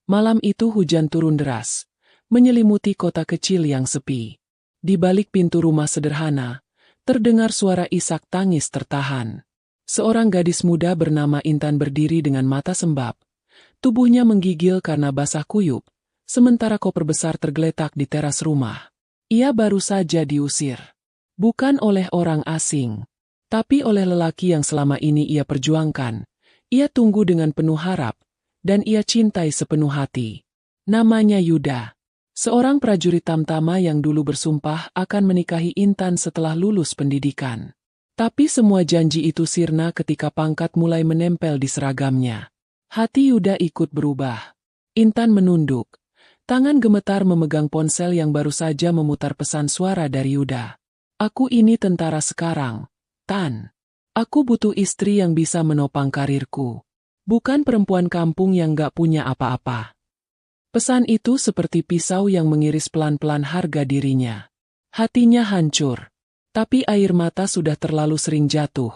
Malam itu hujan turun deras, menyelimuti kota kecil yang sepi. Di balik pintu rumah sederhana, terdengar suara isak tangis tertahan. Seorang gadis muda bernama Intan berdiri dengan mata sembab. Tubuhnya menggigil karena basah kuyup, sementara koper besar tergeletak di teras rumah. Ia baru saja diusir. Bukan oleh orang asing, tapi oleh lelaki yang selama ini ia perjuangkan. Ia tunggu dengan penuh harap, dan ia cintai sepenuh hati. Namanya Yuda. Seorang prajurit tamtama yang dulu bersumpah akan menikahi Intan setelah lulus pendidikan. Tapi semua janji itu sirna ketika pangkat mulai menempel di seragamnya. Hati Yuda ikut berubah. Intan menunduk. Tangan gemetar memegang ponsel yang baru saja memutar pesan suara dari Yuda. Aku ini tentara sekarang, Tan. Aku butuh istri yang bisa menopang karirku. Bukan perempuan kampung yang gak punya apa-apa. Pesan itu seperti pisau yang mengiris pelan-pelan harga dirinya. Hatinya hancur. Tapi air mata sudah terlalu sering jatuh.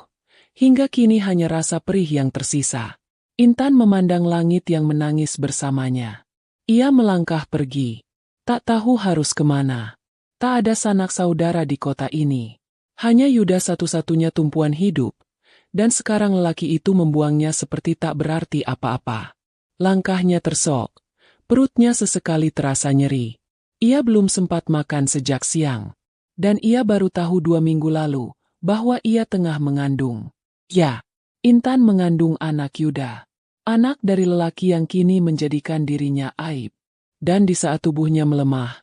Hingga kini hanya rasa perih yang tersisa. Intan memandang langit yang menangis bersamanya. Ia melangkah pergi. Tak tahu harus kemana. Tak ada sanak saudara di kota ini. Hanya Yuda satu-satunya tumpuan hidup. Dan sekarang lelaki itu membuangnya seperti tak berarti apa-apa. Langkahnya tersok. Perutnya sesekali terasa nyeri. Ia belum sempat makan sejak siang. Dan ia baru tahu 2 minggu lalu bahwa ia tengah mengandung. Ya, Intan mengandung anak Yuda. Anak dari lelaki yang kini menjadikan dirinya aib. Dan di saat tubuhnya melemah,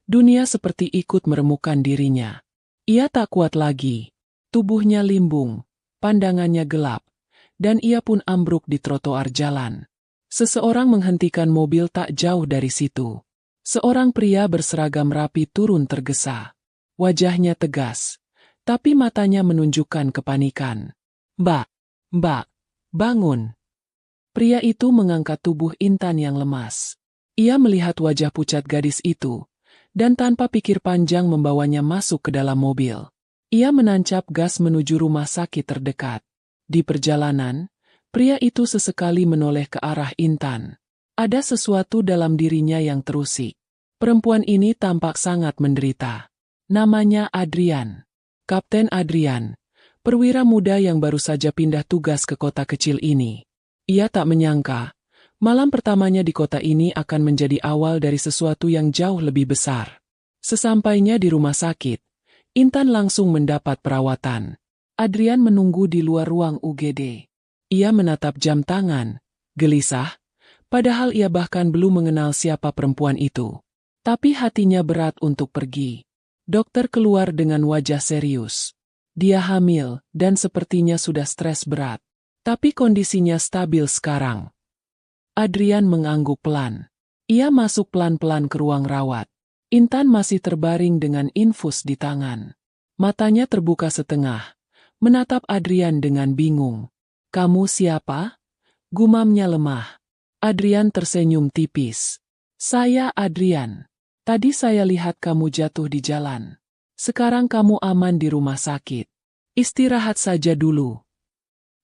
dunia seperti ikut meremukkan dirinya. Ia tak kuat lagi. Tubuhnya limbung. Pandangannya gelap, dan ia pun ambruk di trotoar jalan. Seseorang menghentikan mobil tak jauh dari situ. Seorang pria berseragam rapi turun tergesa. Wajahnya tegas, tapi matanya menunjukkan kepanikan. Mbak, bangun. Pria itu mengangkat tubuh Intan yang lemas. Ia melihat wajah pucat gadis itu, dan tanpa pikir panjang membawanya masuk ke dalam mobil. Ia menancap gas menuju rumah sakit terdekat. Di perjalanan, pria itu sesekali menoleh ke arah Intan. Ada sesuatu dalam dirinya yang terusik. Perempuan ini tampak sangat menderita. Namanya Adrian. Kapten Adrian, perwira muda yang baru saja pindah tugas ke kota kecil ini. Ia tak menyangka, malam pertamanya di kota ini akan menjadi awal dari sesuatu yang jauh lebih besar. Sesampainya di rumah sakit, Intan langsung mendapat perawatan. Adrian menunggu di luar ruang UGD. Ia menatap jam tangan, gelisah, padahal ia bahkan belum mengenal siapa perempuan itu. Tapi hatinya berat untuk pergi. Dokter keluar dengan wajah serius. Dia hamil dan sepertinya sudah stres berat. Tapi kondisinya stabil sekarang. Adrian mengangguk pelan. Ia masuk pelan-pelan ke ruang rawat. Intan masih terbaring dengan infus di tangan. Matanya terbuka setengah, menatap Adrian dengan bingung. Kamu siapa? Gumamnya lemah. Adrian tersenyum tipis. Saya Adrian. Tadi saya lihat kamu jatuh di jalan. Sekarang kamu aman di rumah sakit. Istirahat saja dulu.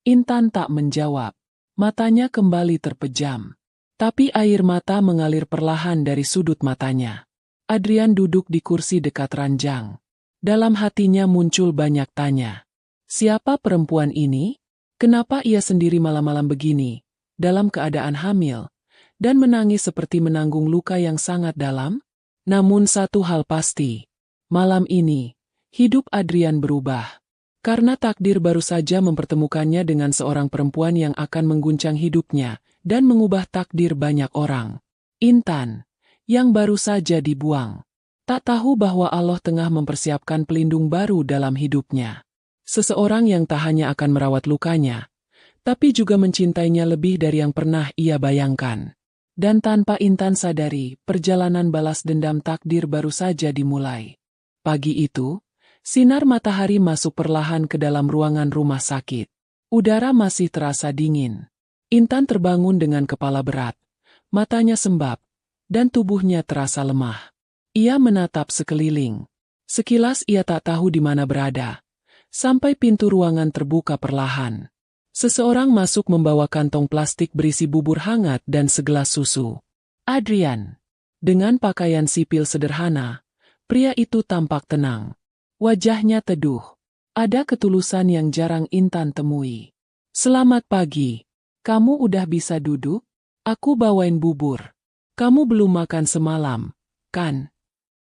Intan tak menjawab. Matanya kembali terpejam. Tapi air mata mengalir perlahan dari sudut matanya. Adrian duduk di kursi dekat ranjang. Dalam hatinya muncul banyak tanya. Siapa perempuan ini? Kenapa ia sendiri malam-malam begini, dalam keadaan hamil, dan menangis seperti menanggung luka yang sangat dalam? Namun satu hal pasti, malam ini, hidup Adrian berubah. Karena takdir baru saja mempertemukannya dengan seorang perempuan yang akan mengguncang hidupnya, dan mengubah takdir banyak orang. Intan, yang baru saja dibuang. Tak tahu bahwa Allah tengah mempersiapkan pelindung baru dalam hidupnya. Seseorang yang tak hanya akan merawat lukanya, tapi juga mencintainya lebih dari yang pernah ia bayangkan. Dan tanpa Intan sadari, perjalanan balas dendam takdir baru saja dimulai. Pagi itu, sinar matahari masuk perlahan ke dalam ruangan rumah sakit. Udara masih terasa dingin. Intan terbangun dengan kepala berat, matanya sembab, dan tubuhnya terasa lemah. Ia menatap sekeliling. Sekilas ia tak tahu di mana berada. Sampai pintu ruangan terbuka perlahan. Seseorang masuk membawa kantong plastik berisi bubur hangat dan segelas susu. Adrian. Dengan pakaian sipil sederhana, pria itu tampak tenang. Wajahnya teduh. Ada ketulusan yang jarang Intan temui. Selamat pagi. Kamu udah bisa duduk? Aku bawain bubur. Kamu belum makan semalam, kan?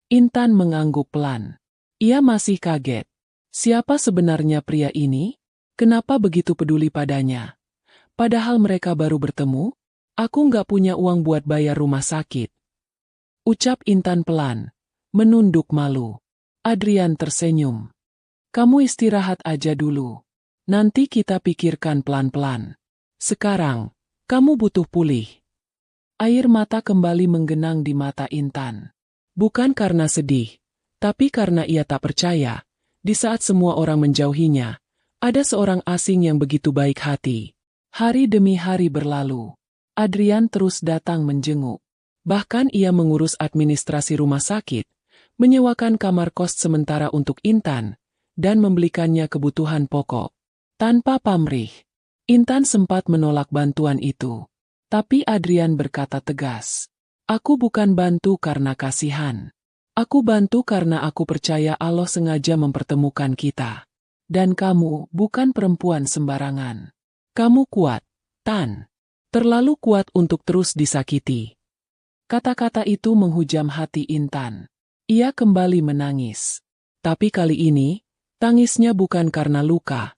Intan mengangguk pelan. Ia masih kaget. Siapa sebenarnya pria ini? Kenapa begitu peduli padanya? Padahal mereka baru bertemu. Aku nggak punya uang buat bayar rumah sakit. Ucap Intan pelan, menunduk malu. Adrian tersenyum. Kamu istirahat aja dulu. Nanti kita pikirkan pelan-pelan. Sekarang, kamu butuh pulih. Air mata kembali menggenang di mata Intan. Bukan karena sedih, tapi karena ia tak percaya. Di saat semua orang menjauhinya, ada seorang asing yang begitu baik hati. Hari demi hari berlalu. Adrian terus datang menjenguk. Bahkan ia mengurus administrasi rumah sakit, menyewakan kamar kos sementara untuk Intan, dan membelikannya kebutuhan pokok. Tanpa pamrih, Intan sempat menolak bantuan itu. Tapi Adrian berkata tegas, "Aku bukan bantu karena kasihan. Aku bantu karena aku percaya Allah sengaja mempertemukan kita. Dan kamu bukan perempuan sembarangan. Kamu kuat, Tan. Terlalu kuat untuk terus disakiti." Kata-kata itu menghujam hati Intan. Ia kembali menangis. Tapi kali ini, tangisnya bukan karena luka,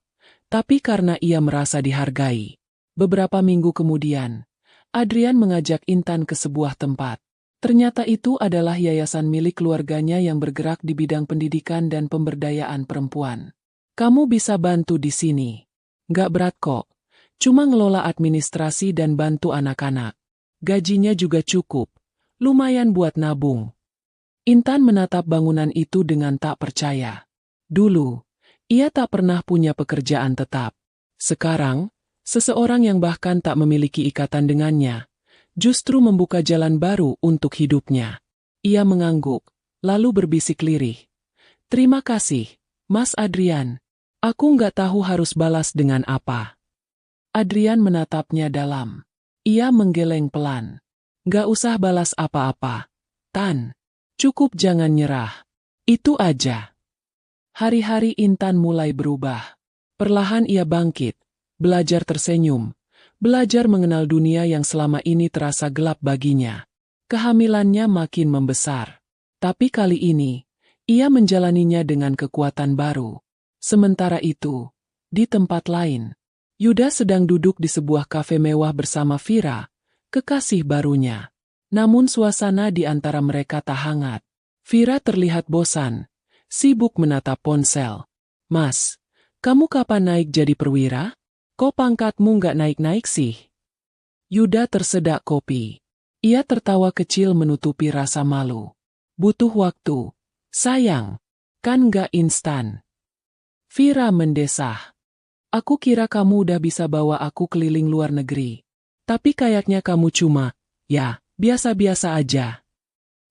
tapi karena ia merasa dihargai. Beberapa minggu kemudian, Adrian mengajak Intan ke sebuah tempat. Ternyata itu adalah yayasan milik keluarganya yang bergerak di bidang pendidikan dan pemberdayaan perempuan. Kamu bisa bantu di sini. Nggak berat kok. Cuma ngelola administrasi dan bantu anak-anak. Gajinya juga cukup. Lumayan buat nabung. Intan menatap bangunan itu dengan tak percaya. Dulu, ia tak pernah punya pekerjaan tetap. Sekarang, seseorang yang bahkan tak memiliki ikatan dengannya, justru membuka jalan baru untuk hidupnya. Ia mengangguk, lalu berbisik lirih. Terima kasih, Mas Adrian. Aku nggak tahu harus balas dengan apa. Adrian menatapnya dalam. Ia menggeleng pelan. Nggak usah balas apa-apa, Tan. Cukup jangan nyerah. Itu aja. Hari-hari Intan mulai berubah. Perlahan ia bangkit, belajar tersenyum, belajar mengenal dunia yang selama ini terasa gelap baginya. Kehamilannya makin membesar. Tapi kali ini, ia menjalaninya dengan kekuatan baru. Sementara itu, di tempat lain, Yuda sedang duduk di sebuah kafe mewah bersama Vira, kekasih barunya. Namun suasana di antara mereka tak hangat. Vira terlihat bosan, sibuk menatap ponsel. Mas, kamu kapan naik jadi perwira? Kok pangkatmu nggak naik-naik sih? Yuda tersedak kopi. Ia tertawa kecil menutupi rasa malu. Butuh waktu. Sayang, kan nggak instan. Vira mendesah. Aku kira kamu udah bisa bawa aku keliling luar negeri. Tapi kayaknya kamu cuma, ya, biasa-biasa aja.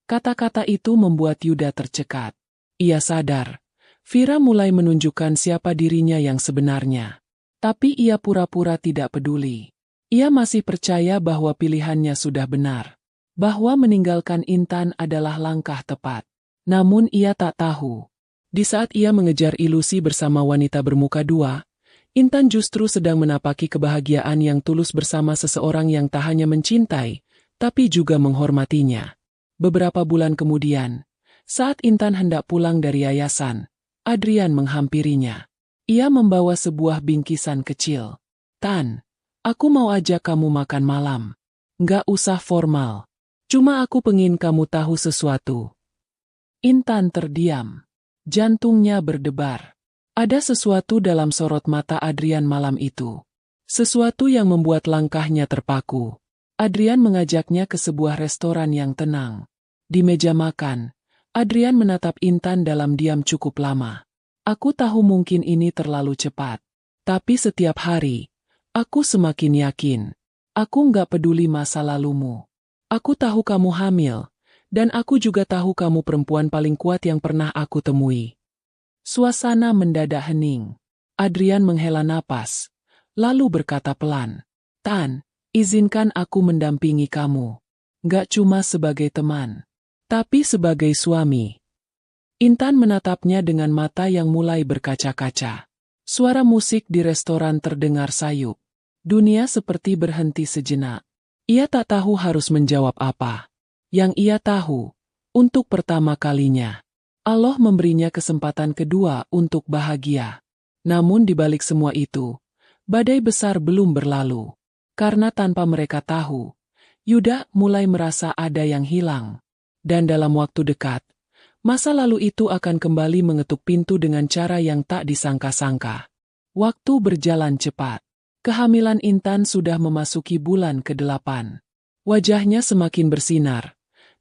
Kata-kata itu membuat Yuda tercekat. Ia sadar, Vira mulai menunjukkan siapa dirinya yang sebenarnya. Tapi ia pura-pura tidak peduli. Ia masih percaya bahwa pilihannya sudah benar. Bahwa meninggalkan Intan adalah langkah tepat. Namun ia tak tahu. Di saat ia mengejar ilusi bersama wanita bermuka dua, Intan justru sedang menapaki kebahagiaan yang tulus bersama seseorang yang tak hanya mencintai, tapi juga menghormatinya. Beberapa bulan kemudian, saat Intan hendak pulang dari yayasan, Adrian menghampirinya. Ia membawa sebuah bingkisan kecil. Tan, aku mau ajak kamu makan malam. Nggak usah formal. Cuma aku pengen kamu tahu sesuatu. Intan terdiam. Jantungnya berdebar. Ada sesuatu dalam sorot mata Adrian malam itu. Sesuatu yang membuat langkahnya terpaku. Adrian mengajaknya ke sebuah restoran yang tenang. Di meja makan, Adrian menatap Intan dalam diam cukup lama. Aku tahu mungkin ini terlalu cepat. Tapi setiap hari, aku semakin yakin. Aku nggak peduli masa lalumu. Aku tahu kamu hamil. Dan aku juga tahu kamu perempuan paling kuat yang pernah aku temui. Suasana mendadak hening. Adrian menghela napas, lalu berkata pelan, Tan, izinkan aku mendampingi kamu. Gak cuma sebagai teman, tapi sebagai suami. Intan menatapnya dengan mata yang mulai berkaca-kaca. Suara musik di restoran terdengar sayup. Dunia seperti berhenti sejenak. Ia tak tahu harus menjawab apa. Yang ia tahu, untuk pertama kalinya, Allah memberinya kesempatan kedua untuk bahagia. Namun di balik semua itu, badai besar belum berlalu. Karena tanpa mereka tahu, Yuda mulai merasa ada yang hilang. Dan dalam waktu dekat, masa lalu itu akan kembali mengetuk pintu dengan cara yang tak disangka-sangka. Waktu berjalan cepat. Kehamilan Intan sudah memasuki bulan ke-8. Wajahnya semakin bersinar.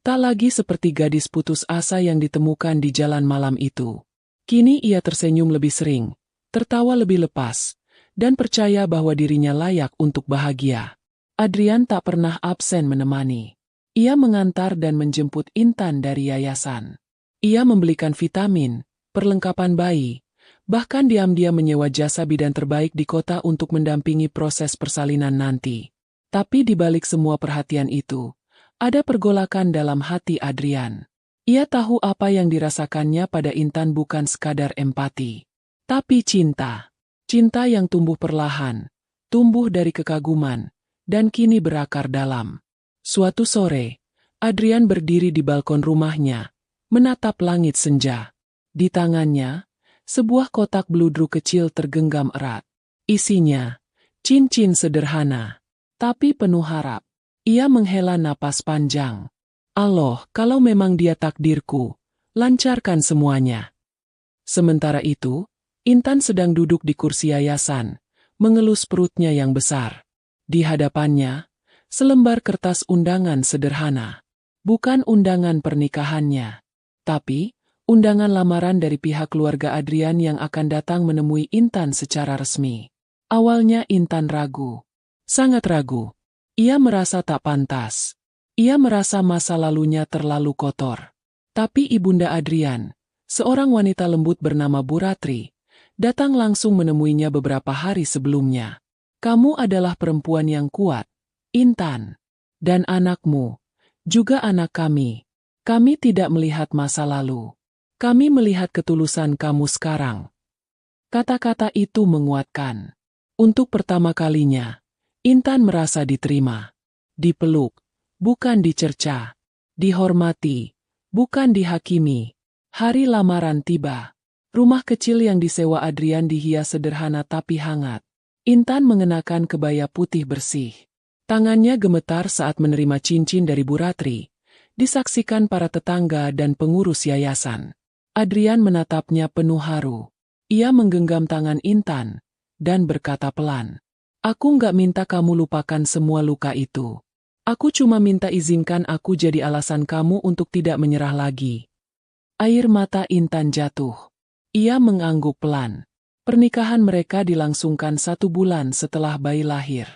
Tak lagi seperti gadis putus asa yang ditemukan di jalan malam itu. Kini ia tersenyum lebih sering, tertawa lebih lepas, dan percaya bahwa dirinya layak untuk bahagia. Adrian tak pernah absen menemani. Ia mengantar dan menjemput Intan dari yayasan. Ia membelikan vitamin, perlengkapan bayi, bahkan diam-diam menyewa jasa bidan terbaik di kota untuk mendampingi proses persalinan nanti. Tapi di balik semua perhatian itu, ada pergolakan dalam hati Adrian. Ia tahu apa yang dirasakannya pada Intan bukan sekadar empati, tapi cinta. Cinta yang tumbuh perlahan, tumbuh dari kekaguman, dan kini berakar dalam. Suatu sore, Adrian berdiri di balkon rumahnya, menatap langit senja. Di tangannya, sebuah kotak bludru kecil tergenggam erat. Isinya, cincin sederhana, tapi penuh harap. Ia menghela napas panjang. Allah, kalau memang dia takdirku, lancarkan semuanya. Sementara itu, Intan sedang duduk di kursi yayasan, mengelus perutnya yang besar. Di hadapannya, selembar kertas undangan sederhana. Bukan undangan pernikahannya, tapi undangan lamaran dari pihak keluarga Adrian yang akan datang menemui Intan secara resmi. Awalnya Intan ragu, sangat ragu. Ia merasa tak pantas. Ia merasa masa lalunya terlalu kotor. Tapi Ibunda Adrian, seorang wanita lembut bernama Bu Ratri, datang langsung menemuinya beberapa hari sebelumnya. Kamu adalah perempuan yang kuat, Intan. Dan anakmu, juga anak kami. Kami tidak melihat masa lalu. Kami melihat ketulusan kamu sekarang. Kata-kata itu menguatkan. Untuk pertama kalinya, Intan merasa diterima, dipeluk, bukan dicerca, dihormati, bukan dihakimi. Hari lamaran tiba. Rumah kecil yang disewa Adrian dihias sederhana tapi hangat. Intan mengenakan kebaya putih bersih. Tangannya gemetar saat menerima cincin dari Bu Ratri, disaksikan para tetangga dan pengurus yayasan. Adrian menatapnya penuh haru. Ia menggenggam tangan Intan, dan berkata pelan, "Aku nggak minta kamu lupakan semua luka itu. Aku cuma minta izinkan aku jadi alasan kamu untuk tidak menyerah lagi." Air mata Intan jatuh. Ia mengangguk pelan. Pernikahan mereka dilangsungkan 1 bulan setelah bayi lahir.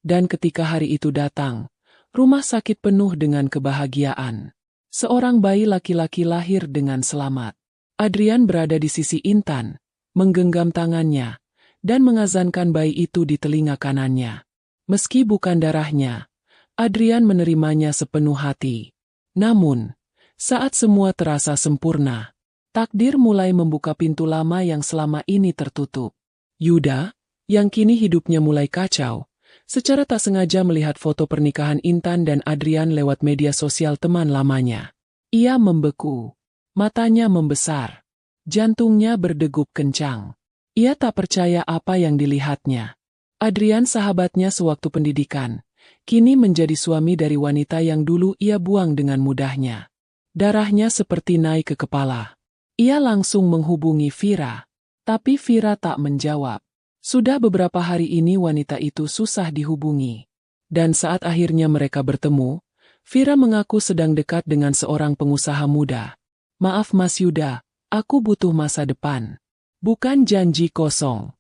Dan ketika hari itu datang, rumah sakit penuh dengan kebahagiaan. Seorang bayi laki-laki lahir dengan selamat. Adrian berada di sisi Intan, menggenggam tangannya, dan mengazankan bayi itu di telinga kanannya. Meski bukan darahnya, Adrian menerimanya sepenuh hati. Namun, saat semua terasa sempurna, takdir mulai membuka pintu lama yang selama ini tertutup. Yuda, yang kini hidupnya mulai kacau, secara tak sengaja melihat foto pernikahan Intan dan Adrian lewat media sosial teman lamanya. Ia membeku, matanya membesar, jantungnya berdegup kencang. Ia tak percaya apa yang dilihatnya. Adrian, sahabatnya sewaktu pendidikan, kini menjadi suami dari wanita yang dulu ia buang dengan mudahnya. Darahnya seperti naik ke kepala. Ia langsung menghubungi Vira, tapi Vira tak menjawab. Sudah beberapa hari ini wanita itu susah dihubungi. Dan saat akhirnya mereka bertemu, Vira mengaku sedang dekat dengan seorang pengusaha muda. "Maaf Mas Yuda, aku butuh masa depan. Bukan janji kosong."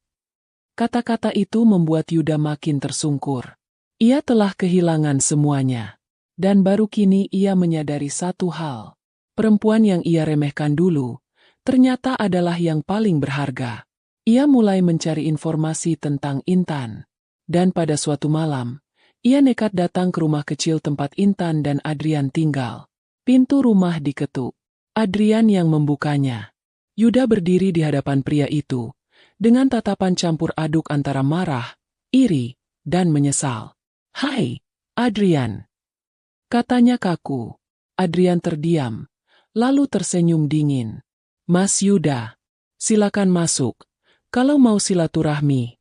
Kata-kata itu membuat Yuda makin tersungkur. Ia telah kehilangan semuanya. Dan baru kini ia menyadari satu hal. Perempuan yang ia remehkan dulu, ternyata adalah yang paling berharga. Ia mulai mencari informasi tentang Intan. Dan pada suatu malam, Ia nekat datang ke rumah kecil tempat Intan dan Adrian tinggal. Pintu rumah diketuk. Adrian yang membukanya. Yuda berdiri di hadapan pria itu, dengan tatapan campur aduk antara marah, iri, dan menyesal. "Hai, Adrian," katanya kaku. Adrian terdiam, lalu tersenyum dingin. "Mas Yuda, silakan masuk, kalau mau silaturahmi."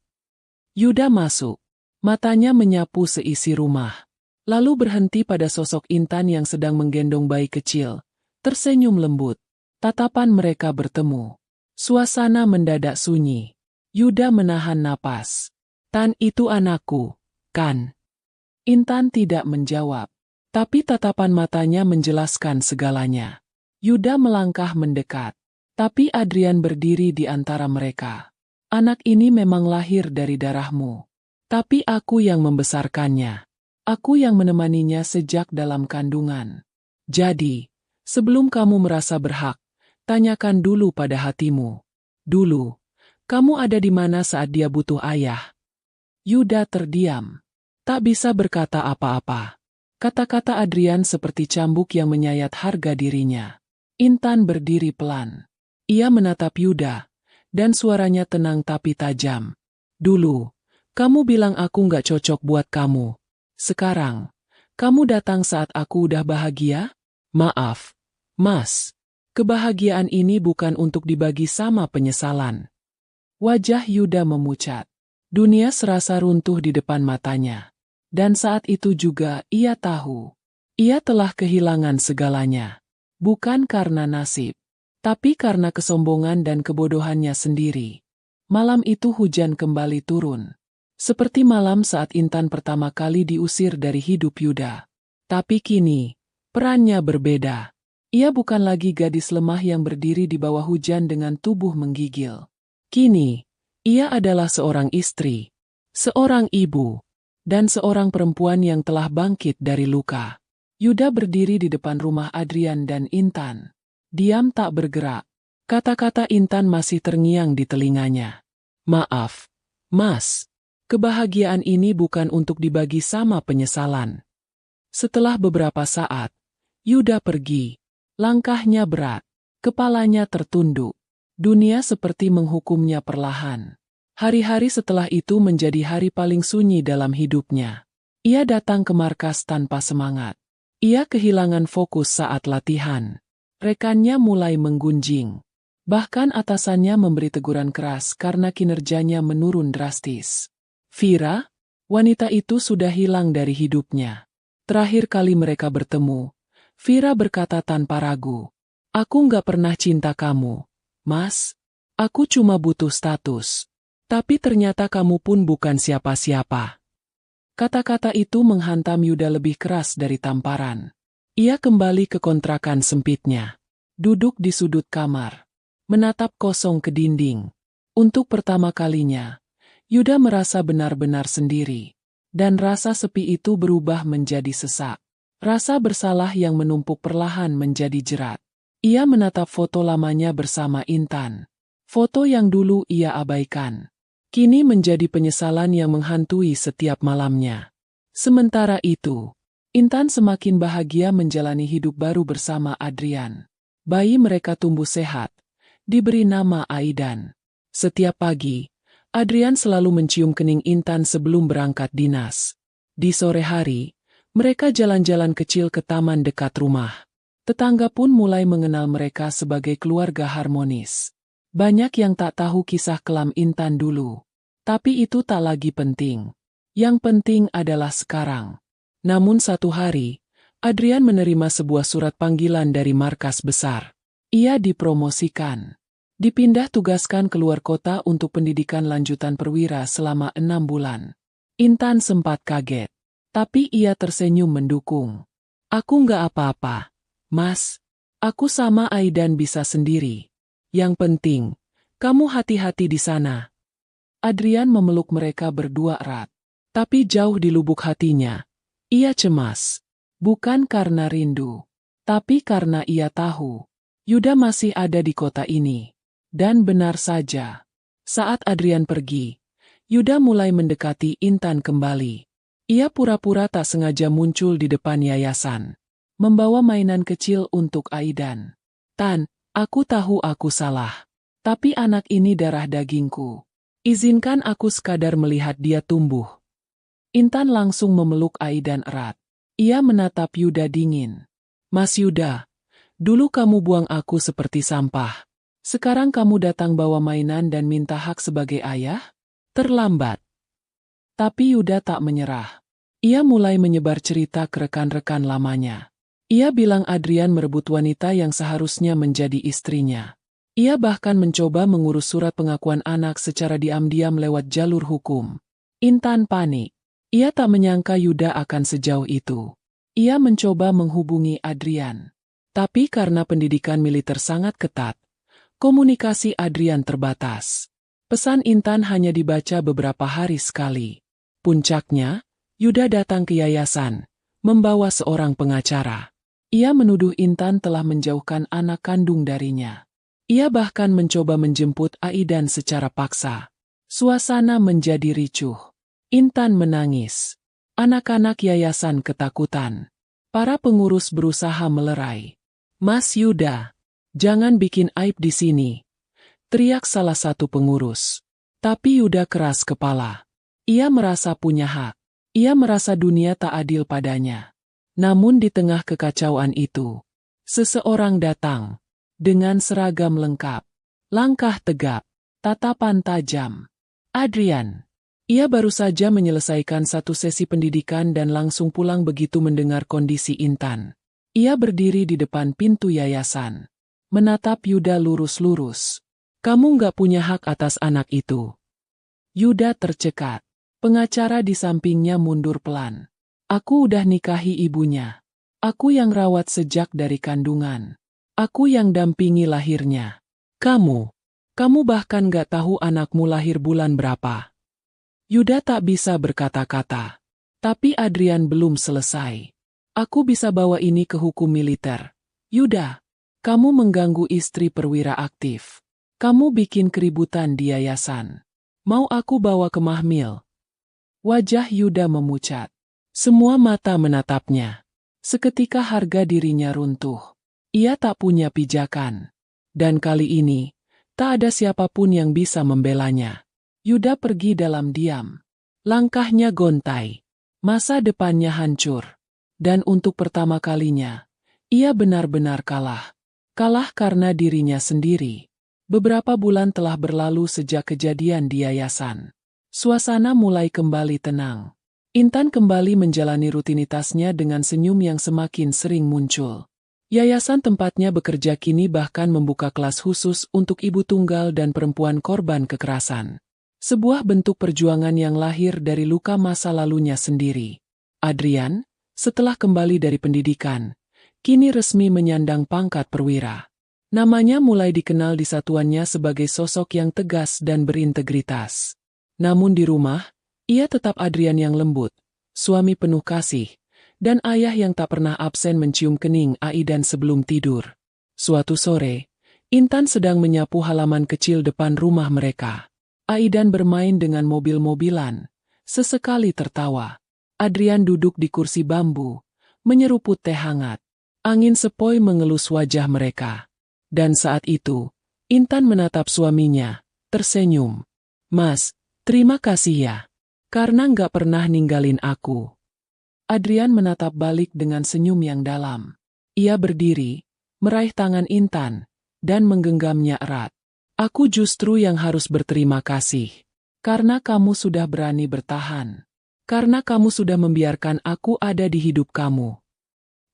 Yuda masuk. Matanya menyapu seisi rumah. Lalu berhenti pada sosok Intan yang sedang menggendong bayi kecil. Tersenyum lembut. Tatapan mereka bertemu. Suasana mendadak sunyi. Yuda menahan napas. "Tan, itu anakku, kan?" Intan tidak menjawab. Tapi tatapan matanya menjelaskan segalanya. Yuda melangkah mendekat. Tapi Adrian berdiri di antara mereka. "Anak ini memang lahir dari darahmu. Tapi aku yang membesarkannya. Aku yang menemaninya sejak dalam kandungan. Jadi, sebelum kamu merasa berhak, tanyakan dulu pada hatimu. Dulu, kamu ada di mana saat dia butuh ayah?" Yuda terdiam. Tak bisa berkata apa-apa. Kata-kata Adrian seperti cambuk yang menyayat harga dirinya. Intan berdiri pelan. Ia menatap Yuda, dan suaranya tenang tapi tajam. "Dulu, kamu bilang aku nggak cocok buat kamu. Sekarang, kamu datang saat aku udah bahagia? Maaf, Mas. Kebahagiaan ini bukan untuk dibagi sama penyesalan." Wajah Yuda memucat. Dunia serasa runtuh di depan matanya. Dan saat itu juga ia tahu. Ia telah kehilangan segalanya. Bukan karena nasib, tapi karena kesombongan dan kebodohannya sendiri. Malam itu hujan kembali turun. Seperti malam saat Intan pertama kali diusir dari hidup Yuda. Tapi kini, perannya berbeda. Ia bukan lagi gadis lemah yang berdiri di bawah hujan dengan tubuh menggigil. Kini, ia adalah seorang istri, seorang ibu, dan seorang perempuan yang telah bangkit dari luka. Yuda berdiri di depan rumah Adrian dan Intan. Diam tak bergerak. Kata-kata Intan masih terngiang di telinganya. "Maaf, Mas. Kebahagiaan ini bukan untuk dibagi sama penyesalan." Setelah beberapa saat, Yuda pergi. Langkahnya berat. Kepalanya tertunduk. Dunia seperti menghukumnya perlahan. Hari-hari setelah itu menjadi hari paling sunyi dalam hidupnya. Ia datang ke markas tanpa semangat. Ia kehilangan fokus saat latihan. Rekannya mulai menggunjing. Bahkan atasannya memberi teguran keras karena kinerjanya menurun drastis. Vira, wanita itu sudah hilang dari hidupnya. Terakhir kali mereka bertemu, Vira berkata tanpa ragu, "Aku nggak pernah cinta kamu, Mas. Aku cuma butuh status. Tapi ternyata kamu pun bukan siapa-siapa." Kata-kata itu menghantam Yuda lebih keras dari tamparan. Ia kembali ke kontrakan sempitnya. Duduk di sudut kamar. Menatap kosong ke dinding. Untuk pertama kalinya, Yuda merasa benar-benar sendiri. Dan rasa sepi itu berubah menjadi sesak. Rasa bersalah yang menumpuk perlahan menjadi jerat. Ia menatap foto lamanya bersama Intan. Foto yang dulu ia abaikan. Kini menjadi penyesalan yang menghantui setiap malamnya. Sementara itu, Intan semakin bahagia menjalani hidup baru bersama Adrian. Bayi mereka tumbuh sehat, diberi nama Aidan. Setiap pagi, Adrian selalu mencium kening Intan sebelum berangkat dinas. Di sore hari, mereka jalan-jalan kecil ke taman dekat rumah. Tetangga pun mulai mengenal mereka sebagai keluarga harmonis. Banyak yang tak tahu kisah kelam Intan dulu. Tapi itu tak lagi penting. Yang penting adalah sekarang. Namun satu hari, Adrian menerima sebuah surat panggilan dari markas besar. Ia dipromosikan. Dipindah tugaskan keluar kota untuk pendidikan lanjutan perwira selama 6 bulan. Intan sempat kaget. Tapi ia tersenyum mendukung. "Aku nggak apa-apa, Mas. Aku sama Aidan bisa sendiri. Yang penting, kamu hati-hati di sana." Adrian memeluk mereka berdua erat. Tapi jauh di lubuk hatinya, ia cemas. Bukan karena rindu, tapi karena ia tahu Yuda masih ada di kota ini. Dan benar saja, saat Adrian pergi, Yuda mulai mendekati Intan kembali. Ia pura-pura tak sengaja muncul di depan yayasan, membawa mainan kecil untuk Aidan. Tan, aku tahu aku salah. Tapi anak ini darah dagingku. Izinkan aku sekadar melihat dia tumbuh. Intan langsung memeluk Aidan erat. Ia menatap Yuda dingin. Mas Yuda, dulu kamu buang aku seperti sampah. Sekarang kamu datang bawa mainan dan minta hak sebagai ayah? Terlambat. Tapi Yuda tak menyerah. Ia mulai menyebar cerita ke rekan-rekan lamanya. Ia bilang Adrian merebut wanita yang seharusnya menjadi istrinya. Ia bahkan mencoba mengurus surat pengakuan anak secara diam-diam lewat jalur hukum. Intan panik. Ia tak menyangka Yuda akan sejauh itu. Ia mencoba menghubungi Adrian. Tapi karena pendidikan militer sangat ketat, komunikasi Adrian terbatas. Pesan Intan hanya dibaca beberapa hari sekali. Puncaknya, Yuda datang ke yayasan, membawa seorang pengacara. Ia menuduh Intan telah menjauhkan anak kandung darinya. Ia bahkan mencoba menjemput Aidan secara paksa. Suasana menjadi ricuh. Intan menangis. Anak-anak yayasan ketakutan. Para pengurus berusaha melerai. Mas Yuda, jangan bikin aib di sini, teriak salah satu pengurus. Tapi Yuda keras kepala. Ia merasa punya hak. Ia merasa dunia tak adil padanya. Namun di tengah kekacauan itu, seseorang datang. Dengan seragam lengkap. Langkah tegap. Tatapan tajam. Adrian. Ia baru saja menyelesaikan satu sesi pendidikan dan langsung pulang begitu mendengar kondisi Intan. Ia berdiri di depan pintu yayasan. Menatap Yuda lurus-lurus. Kamu nggak punya hak atas anak itu. Yuda tercekat. Pengacara di sampingnya mundur pelan. Aku udah nikahi ibunya. Aku yang rawat sejak dari kandungan. Aku yang dampingi lahirnya. Kamu bahkan gak tahu anakmu lahir bulan berapa. Yuda tak bisa berkata-kata. Tapi Adrian belum selesai. Aku bisa bawa ini ke hukum militer. Yuda, kamu mengganggu istri perwira aktif. Kamu bikin keributan di yayasan. Mau aku bawa ke Mahmil? Wajah Yuda memucat. Semua mata menatapnya. Seketika harga dirinya runtuh. Ia tak punya pijakan. Dan kali ini, tak ada siapapun yang bisa membelanya. Yuda pergi dalam diam. Langkahnya gontai. Masa depannya hancur. Dan untuk pertama kalinya, ia benar-benar kalah. Kalah karena dirinya sendiri. Beberapa bulan telah berlalu sejak kejadian di yayasan. Suasana mulai kembali tenang. Intan kembali menjalani rutinitasnya dengan senyum yang semakin sering muncul. Yayasan tempatnya bekerja kini bahkan membuka kelas khusus untuk ibu tunggal dan perempuan korban kekerasan. Sebuah bentuk perjuangan yang lahir dari luka masa lalunya sendiri. Adrian, setelah kembali dari pendidikan, kini resmi menyandang pangkat perwira. Namanya mulai dikenal di satuannya sebagai sosok yang tegas dan berintegritas. Namun di rumah, ia tetap Adrian yang lembut, suami penuh kasih, dan ayah yang tak pernah absen mencium kening Aidan sebelum tidur. Suatu sore, Intan sedang menyapu halaman kecil depan rumah mereka. Aidan bermain dengan mobil-mobilan, sesekali tertawa. Adrian duduk di kursi bambu, menyeruput teh hangat. Angin sepoi mengelus wajah mereka. Dan saat itu, Intan menatap suaminya, tersenyum. Mas, terima kasih ya. Karena nggak pernah ninggalin aku. Adrian menatap balik dengan senyum yang dalam. Ia berdiri, meraih tangan Intan, dan menggenggamnya erat. Aku justru yang harus berterima kasih. Karena kamu sudah berani bertahan. Karena kamu sudah membiarkan aku ada di hidup kamu.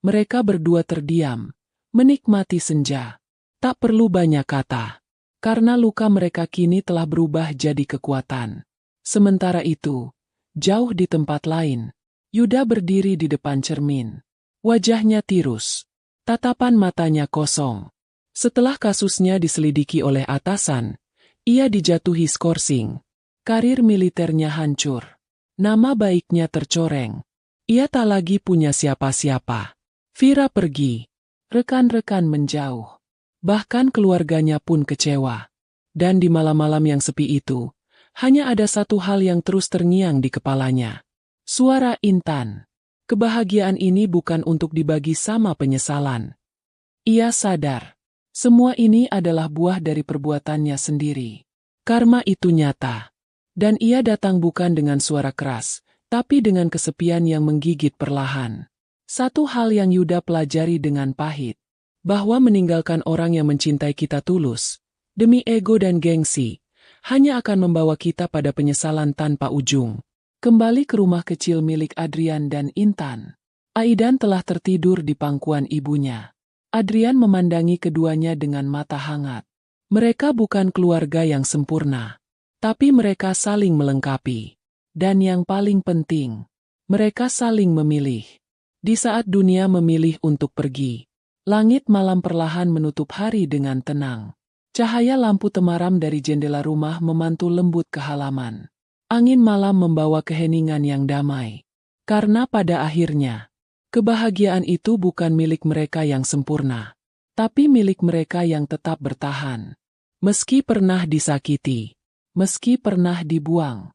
Mereka berdua terdiam, menikmati senja. Tak perlu banyak kata. Karena luka mereka kini telah berubah jadi kekuatan. Sementara itu, jauh di tempat lain, Yuda berdiri di depan cermin. Wajahnya tirus. Tatapan matanya kosong. Setelah kasusnya diselidiki oleh atasan, ia dijatuhi skorsing. Karir militernya hancur. Nama baiknya tercoreng. Ia tak lagi punya siapa-siapa. Vira pergi. Rekan-rekan menjauh. Bahkan keluarganya pun kecewa. Dan di malam-malam yang sepi itu, hanya ada satu hal yang terus terngiang di kepalanya. Suara Intan. Kebahagiaan ini bukan untuk dibagi sama penyesalan. Ia sadar. Semua ini adalah buah dari perbuatannya sendiri. Karma itu nyata. Dan ia datang bukan dengan suara keras, tapi dengan kesepian yang menggigit perlahan. Satu hal yang Yuda pelajari dengan pahit, bahwa meninggalkan orang yang mencintai kita tulus, demi ego dan gengsi, hanya akan membawa kita pada penyesalan tanpa ujung. Kembali ke rumah kecil milik Adrian dan Intan. Aidan telah tertidur di pangkuan ibunya. Adrian memandangi keduanya dengan mata hangat. Mereka bukan keluarga yang sempurna, tapi mereka saling melengkapi. Dan yang paling penting, mereka saling memilih. Di saat dunia memilih untuk pergi, langit malam perlahan menutup hari dengan tenang. Cahaya lampu temaram dari jendela rumah memantul lembut ke halaman. Angin malam membawa keheningan yang damai. Karena pada akhirnya, kebahagiaan itu bukan milik mereka yang sempurna, tapi milik mereka yang tetap bertahan. Meski pernah disakiti, meski pernah dibuang.